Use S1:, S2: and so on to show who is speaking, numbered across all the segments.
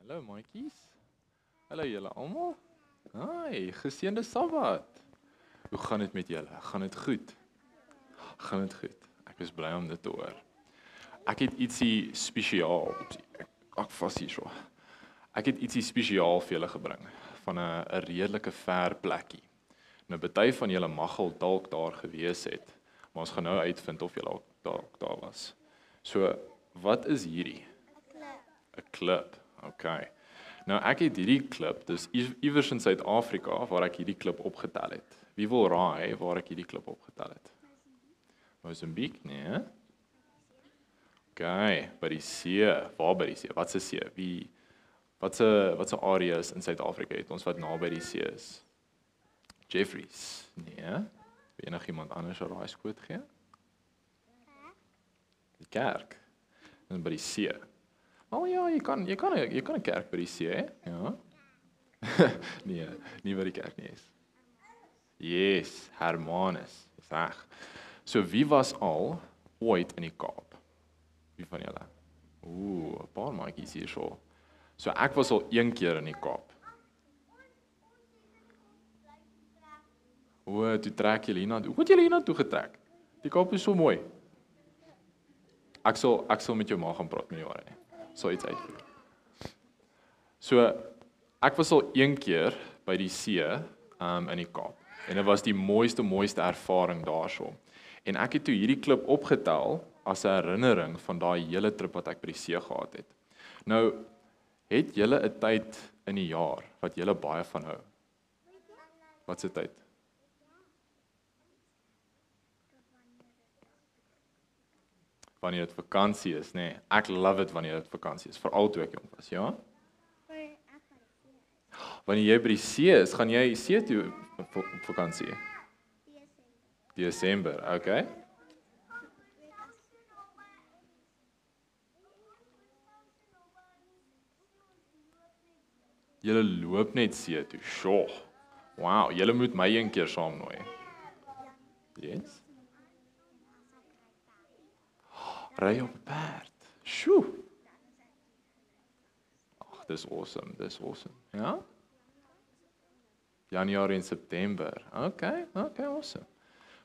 S1: Hallo maatjies. Hallo julle almal. Hi, geseënde Sabbat. Hoe gaan dit met julle? Gaan dit goed? Gaan dit goed? Ek is bly om dit te hoor. Ek het ietsie spesiaal. Ek vas hier so. Ek het ietsie spesiaal vir julle gebring van 'n redelike ver plekkie. Nou party van julle mag al dalk daar gewees het, maar ons gaan nou uitvind of julle dalk daar was. So, wat is hierdie? 'n Klip. Okay. Nou ek het hierdie klip, dis iewers in Suid-Afrika waar ek hierdie klip opgetel het. Wie wil raai waar ek hierdie klip opgetel het? Mosambik, nee? Okay, by die see. Waar by die see? Wat se see? Wat se area is in Suid-Afrika het ons wat naby die see is? Jeffreys, nee? Wie enigiemand anders 'n raai skoot gee? Die kerk. En by die see. Oh ja, jy kan 'n kerk by die see, hè? Ja. Nee, nie by die kerk nie is. Yes, Hermanus. Dis reg. So wie was al ooit in die Kaap? Wie van julle? 'n paar maatjies hier so. So ek was al een keer in die Kaap. Toe trek julle hiernatoe. Hoe het julle hiernatoe getrek? Die Kaap is so mooi. Ek sal met jou ma gaan praat met jou nie. Sal iets uitvoer. So ek was al een keer by die see in die Kaap. En dit was die mooiste ervaring daarso. En ek het toe hierdie klip opgetel as 'n herinnering van daai hele trip wat ek by die see gehad het. Nou, het julle 'n tyd in die jaar wat julle baie van hou? Wat se tyd? Wanneer dit vakansie is, nee. Ek love dit wanneer dit vakansie is, veral toe ek jong was, ja? Wanneer jy by die see is, gaan jy see toe op vakansie? Desember, okay. Julle loop net see toe, sjoe. Wow, julle moet my een keer saam nooi. Yes? Ry op 'n perd. Sjoe. Ag, dis awesome. Ja? Januarie en September. Okay, awesome.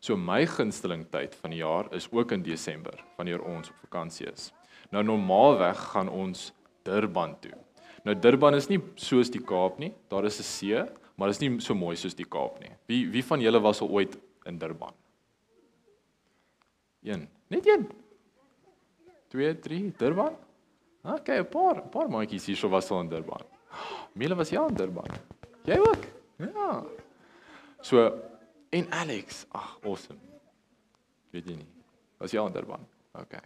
S1: So my gunsteling tyd van die jaar is ook in Desember, wanneer ons op vakansie is. Nou normaalweg gaan ons Durban toe. Nou Durban is nie soos die Kaap nie. Daar is 'n see, maar dit is nie so mooi soos die Kaap nie. Wie van julle was al ooit in Durban? Net een. 2, 3, Durban? Okay, 'n paar maatjies hier so was al in Durban. Mele was jy in Durban? Jy ook? Ja. So, en Alex, awesome. Weet jy nie? Was jy in Durban? Okay.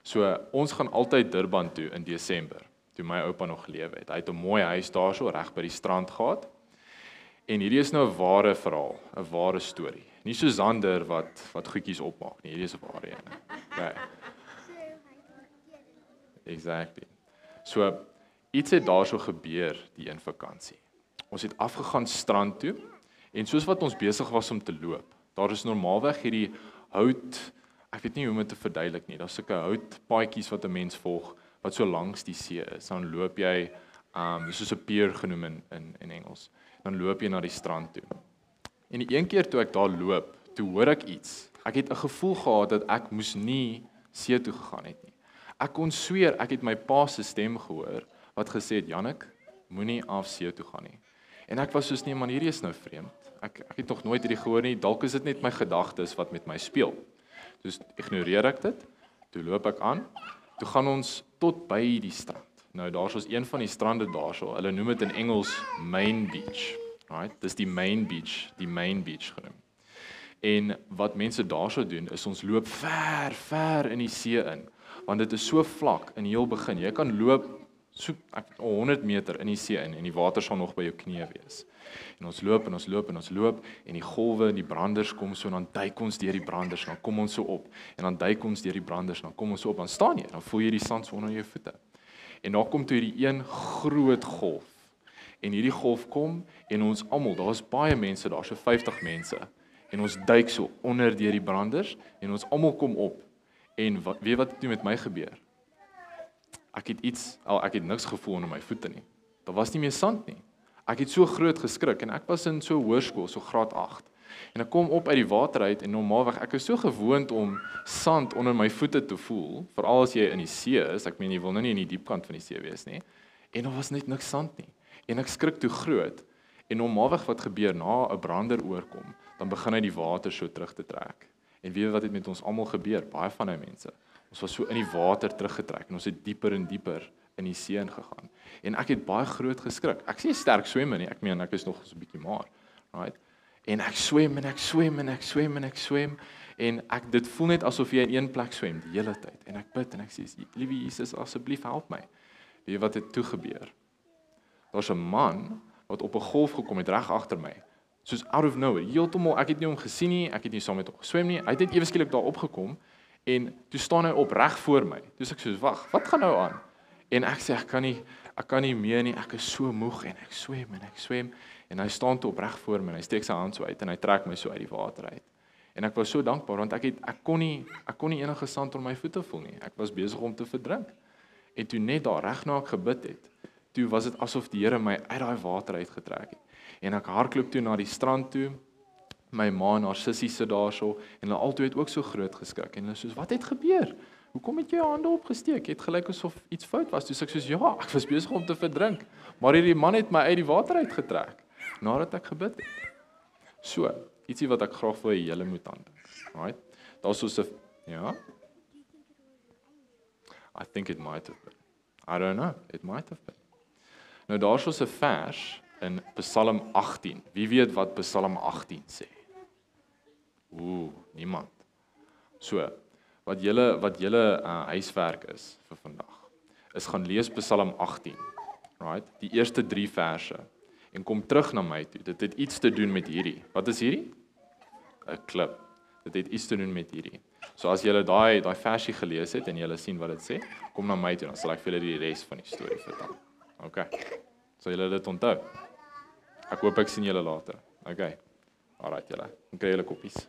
S1: So, ons gaan altyd Durban toe in Desember, toe my oupa nog geleef het. Hy het 'n mooi huis daarso reg by die strand gehad. En hierdie is nou 'n ware verhaal, 'n ware storie. Nie so Zander wat goedjies opmaak nie. Hierdie is 'n ware een. Okay. Exactly. So, iets het daarso gebeur die in vakansie. Ons het afgegaan strand toe, en soos wat ons besig was om te loop, daar is normaalweg hierdie hout, ek weet nie hoe om dit te verduidelik nie, daar is sulke houtpaadjies wat 'n mens volg, wat so langs die see is, dan loop jy, soos 'n pier genoem in Engels, dan loop jy na die strand toe. En die een keer toe ek daar loop, toe hoor ek iets, ek het 'n gevoel gehad dat ek moes nie see toe gegaan het nie. Ek kon sweer, ek het my pa se stem gehoor, wat gesê het, Jannik, moenie af see toe gaan nie. En ek was soos, nee man, hierdie is nou vreemd. Ek het nog nooit hierdie gehoor nie, dalk is dit net my gedagtes wat met my speel. Dus ignoreer ek dit, toe loop ek aan, toe gaan ons tot by die strand. Nou, daar is een van die strande daarso, hulle noem dit in Engels Main Beach. Right? Dis die Main Beach genoem. En wat mense daarso doen, is ons loop ver in die see in, want dit is so vlak in die heel begin. Jy kan loop so 100 meter in die see in en die water sal nog by jou knie wees. En ons loop en die golwe en die branders kom so en dan duik ons deur die branders, dan kom ons so op en dan duik ons deur die branders, dan kom ons so op, dan staan jy, dan voel jy die sand so onder jou voete. En daar kom toe hierdie een groot golf. En hierdie golf kom en ons almal, daar's baie mense daar, so 50 mense. En ons duik so onder deur die branders en ons almal kom op. En weet wat toe met my gebeur? ek het niks gevoel onder my voete nie. Daar was nie meer sand nie. Ek het so groot geskrik en ek was in so hoërskool, so graad 8. En ek kom op uit die water uit en normaalweg ek is so gewoond om sand onder my voete te voel, veral as jy in die see is. Ek meen jy wil nou nie in die diep kant van die see wees nie. En daar was net niks sand nie. En ek skrik toe groot. En normaalweg wat gebeur na 'n brander oorkom, dan begin hy die water so terug te trek. En weet wat het met ons almal gebeur? Baie van die mense. Ons was so in die water teruggetrek en ons het dieper en dieper in die see ingegaan. En ek het baie groot geskrik. Ek sê sterk swem nie. Ek meen ek is nog so 'n bietjie maar, right? En ek swem en ek swem en ek swem en ek swem en dit voel net asof jy in een plek swem die hele tyd. En ek bid en ek sê, "Liewe Jesus, asseblief help my." Weet jy wat het toe gebeur? Daar's 'n man wat op 'n golf gekom het reg agter my. Soos out of nowhere. Heeltemal, ek het nie hom gesien nie, ek het nie saam met hom geswem nie. Hy het net ewe skielik daar opgekom en toe staan hy op reg voor my. Toe sê ek soos, "Wag, wat gaan nou aan?" En ek sê ek kan nie meer nie. Ek is so moeg en ek swem en hy staan toe op reg voor my en hy steek sy hand so uit en hy trek my so uit die water uit. En ek was so dankbaar want ek kon nie enige sand onder my voete voel nie. Ek was besig om te verdrink. En toe net daar reg na ek gebid het, toe was dit asof die Here my uit daai water uitgetrek het. En ek hardloop toe na die strand toe. My ma en haar sussie sit daarso en hulle albei het ook so groot geskrik en hulle soos, "Wat het gebeur? Hoekom het jy jou hande opgesteek? Het gelyk asof iets fout was." Toe sê ek soos, "Ja, ek was besig om te verdrink, maar hierdie man het my uit die water uitgetrek nadat ek gebid het." So, ietsie wat ek graag wil hê julle moet aandink. Right? Daar's so 'n ja. I think it might have been. I don't know, it might have been. Nou daar's so 'n vers in Psalm 18. Wie weet wat Psalm 18 sê? Niemand. So, wat julle huiswerk is vir vandag, is gaan lees Psalm 18. Right? Die eerste 3 verse en kom terug na my toe. Dit het iets te doen met hierdie. Wat is hierdie? 'n Klip. Dit het iets te doen met hierdie. So as julle daai versie gelees het en julle sien wat dit sê, kom na my toe dan sal ek vir julle die res van die storie vertel. Okay. Sal julle dit onthou? Ek hoop ek sien julle later. Okay. Alright julle. Dan kry julle koppies.